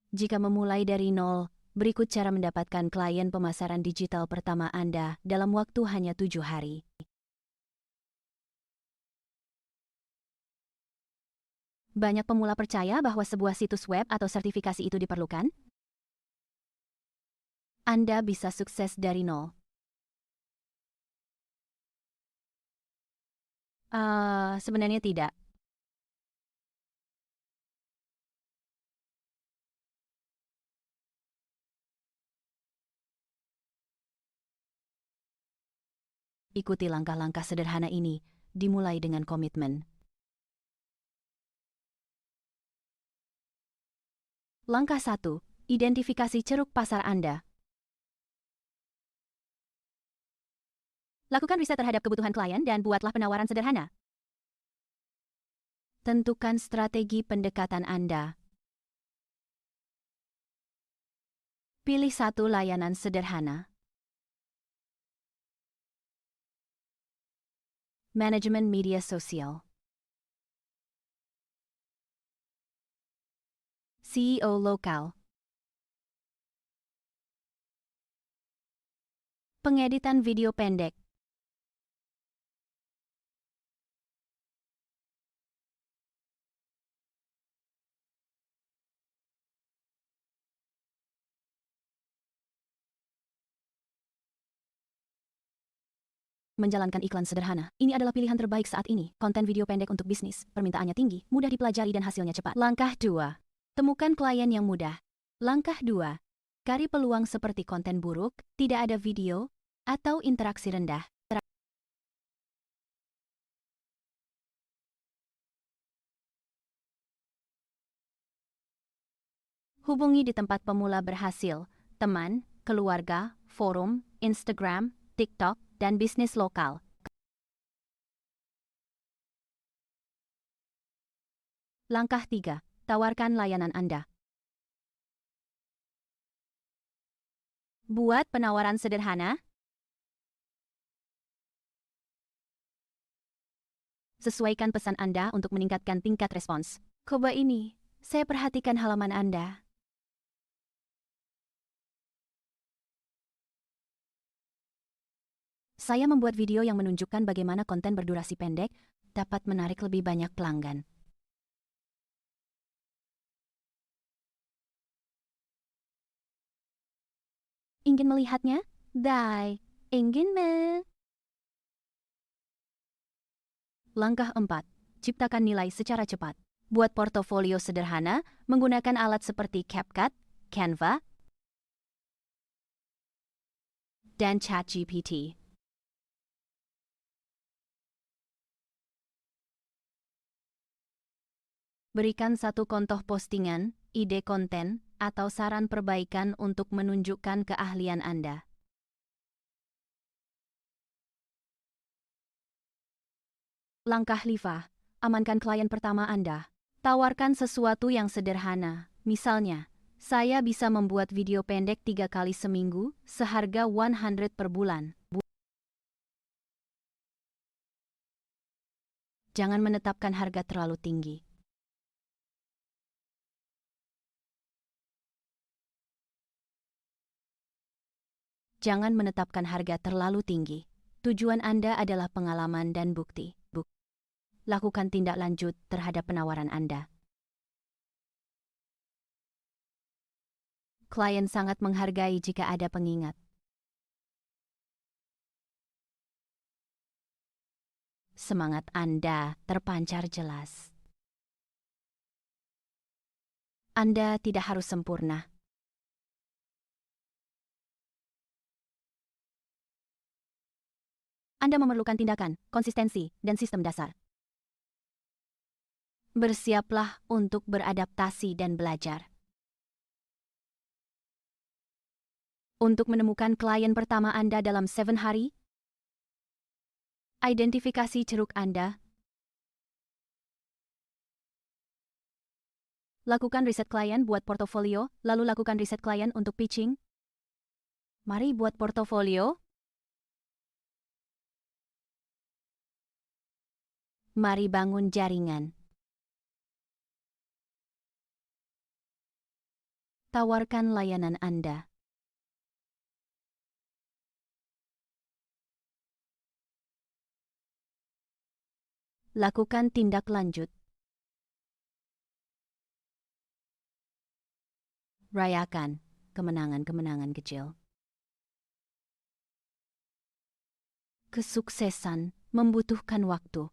Jika memulai dari nol, berikut cara mendapatkan klien pemasaran digital pertama Anda dalam waktu hanya 7 hari. Banyak pemula percaya bahwa sebuah situs web atau sertifikasi itu diperlukan. Anda bisa sukses dari nol. Sebenarnya tidak. Ikuti langkah-langkah sederhana ini, dimulai dengan komitmen. Langkah 1. Identifikasi ceruk pasar Anda. Lakukan riset terhadap kebutuhan klien dan buatlah penawaran sederhana. Tentukan strategi pendekatan Anda. Pilih satu layanan sederhana. Manajemen media sosial. CEO lokal. Pengeditan video pendek. Menjalankan iklan sederhana. Ini adalah pilihan terbaik saat ini. Konten video pendek untuk bisnis. Permintaannya tinggi, mudah dipelajari dan hasilnya cepat. Langkah 2. Temukan klien yang mudah. Langkah 2. Cari peluang seperti konten buruk, tidak ada video, atau interaksi rendah. Hubungi di tempat pemula berhasil, teman, keluarga, forum, Instagram, TikTok, dan bisnis lokal. Langkah 3. Tawarkan layanan Anda. Buat penawaran sederhana. Sesuaikan pesan Anda untuk meningkatkan tingkat respons. Coba ini, saya perhatikan halaman Anda. Saya membuat video yang menunjukkan bagaimana konten berdurasi pendek dapat menarik lebih banyak pelanggan. Ingin melihatnya? Ingin Langkah 4. Ciptakan nilai secara cepat. Buat portofolio sederhana menggunakan alat seperti CapCut, Canva, dan ChatGPT. Berikan satu contoh postingan, ide konten, atau saran perbaikan untuk menunjukkan keahlian Anda. Langkah 5. Amankan klien pertama Anda. Tawarkan sesuatu yang sederhana. Misalnya, saya bisa membuat video pendek 3 kali seminggu, seharga 100 per bulan. Jangan menetapkan harga terlalu tinggi. Jangan menetapkan harga terlalu tinggi. Tujuan Anda adalah pengalaman dan bukti. Lakukan tindak lanjut terhadap penawaran Anda. Klien sangat menghargai jika ada pengingat. Semangat Anda terpancar jelas. Anda tidak harus sempurna. Anda memerlukan tindakan, konsistensi, dan sistem dasar. Bersiaplah untuk beradaptasi dan belajar. Untuk menemukan klien pertama Anda dalam 7 hari, identifikasi ceruk Anda. Lakukan riset klien buat portofolio, lalu lakukan riset klien untuk pitching. Mari buat portofolio. Mari bangun jaringan. Tawarkan layanan Anda. Lakukan tindak lanjut. Rayakan kemenangan-kemenangan kecil. Kesuksesan membutuhkan waktu.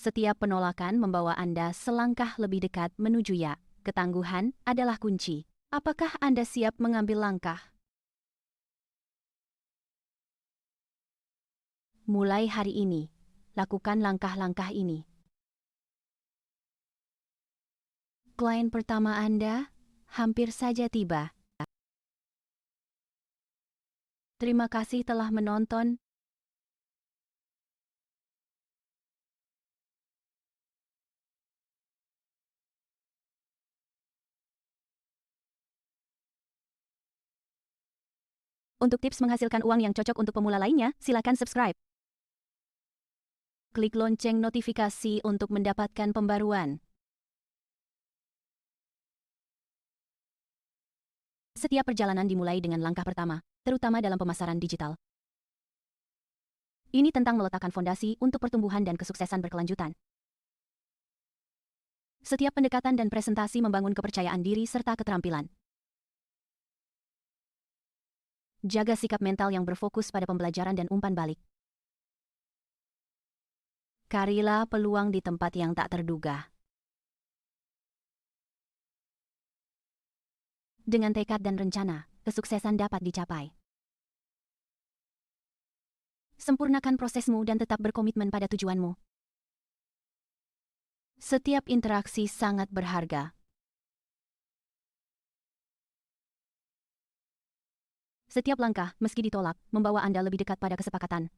Setiap penolakan membawa Anda selangkah lebih dekat menuju ya. Ketangguhan adalah kunci. Apakah Anda siap mengambil langkah? Mulai hari ini, lakukan langkah-langkah ini. Klien pertama Anda hampir saja tiba. Terima kasih telah menonton. Untuk tips menghasilkan uang yang cocok untuk pemula lainnya, silakan subscribe. Klik lonceng notifikasi untuk mendapatkan pembaruan. Setiap perjalanan dimulai dengan langkah pertama, terutama dalam pemasaran digital. Ini tentang meletakkan fondasi untuk pertumbuhan dan kesuksesan berkelanjutan. Setiap pendekatan dan presentasi membangun kepercayaan diri serta keterampilan. Jaga sikap mental yang berfokus pada pembelajaran dan umpan balik. Carilah peluang di tempat yang tak terduga. Dengan tekad dan rencana, kesuksesan dapat dicapai. Sempurnakan prosesmu dan tetap berkomitmen pada tujuanmu. Setiap interaksi sangat berharga. Setiap langkah, meski ditolak, membawa Anda lebih dekat pada kesepakatan.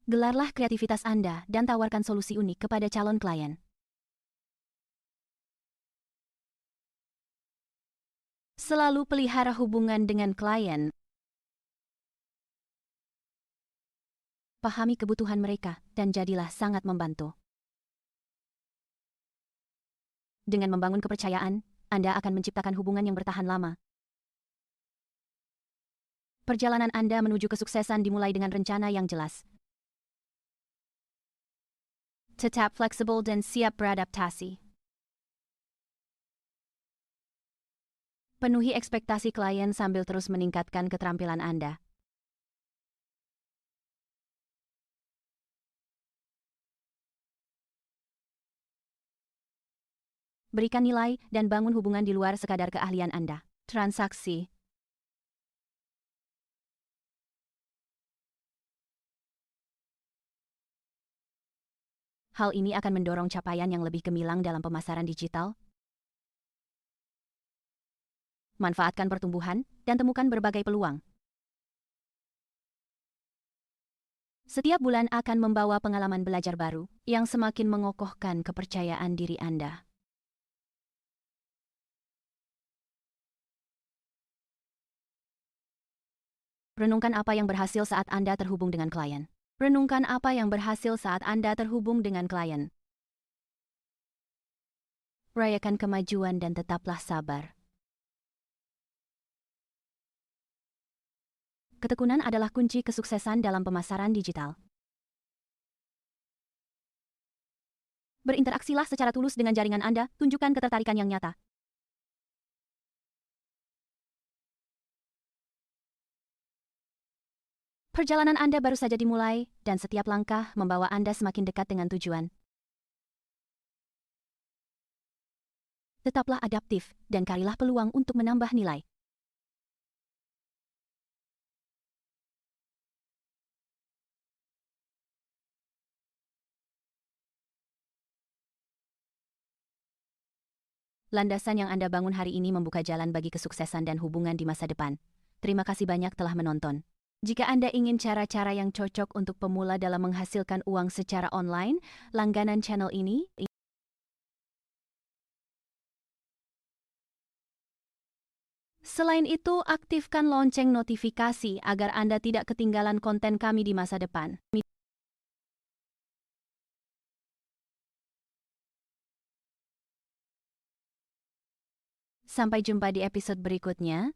Gelarlah kreativitas Anda dan tawarkan solusi unik kepada calon klien. Selalu pelihara hubungan dengan klien. Pahami kebutuhan mereka dan jadilah sangat membantu. Dengan membangun kepercayaan, Anda akan menciptakan hubungan yang bertahan lama. Perjalanan Anda menuju kesuksesan dimulai dengan rencana yang jelas. Tetap fleksibel dan siap beradaptasi. Penuhi ekspektasi klien sambil terus meningkatkan keterampilan Anda. Berikan nilai dan bangun hubungan di luar sekadar keahlian Anda. Transaksi. Hal ini akan mendorong capaian yang lebih gemilang dalam pemasaran digital. Manfaatkan pertumbuhan dan temukan berbagai peluang. Setiap bulan akan membawa pengalaman belajar baru yang semakin mengokohkan kepercayaan diri Anda. Renungkan apa yang berhasil saat Anda terhubung dengan klien. Renungkan apa yang berhasil saat Anda terhubung dengan klien. Rayakan kemajuan dan tetaplah sabar. Ketekunan adalah kunci kesuksesan dalam pemasaran digital. Berinteraksilah secara tulus dengan jaringan Anda, tunjukkan ketertarikan yang nyata. Perjalanan Anda baru saja dimulai, dan setiap langkah membawa Anda semakin dekat dengan tujuan. Tetaplah adaptif, dan carilah peluang untuk menambah nilai. Landasan yang Anda bangun hari ini membuka jalan bagi kesuksesan dan hubungan di masa depan. Terima kasih banyak telah menonton. Jika Anda ingin cara-cara yang cocok untuk pemula dalam menghasilkan uang secara online, langganan channel ini. Selain itu, aktifkan lonceng notifikasi agar Anda tidak ketinggalan konten kami di masa depan. Sampai jumpa di episode berikutnya.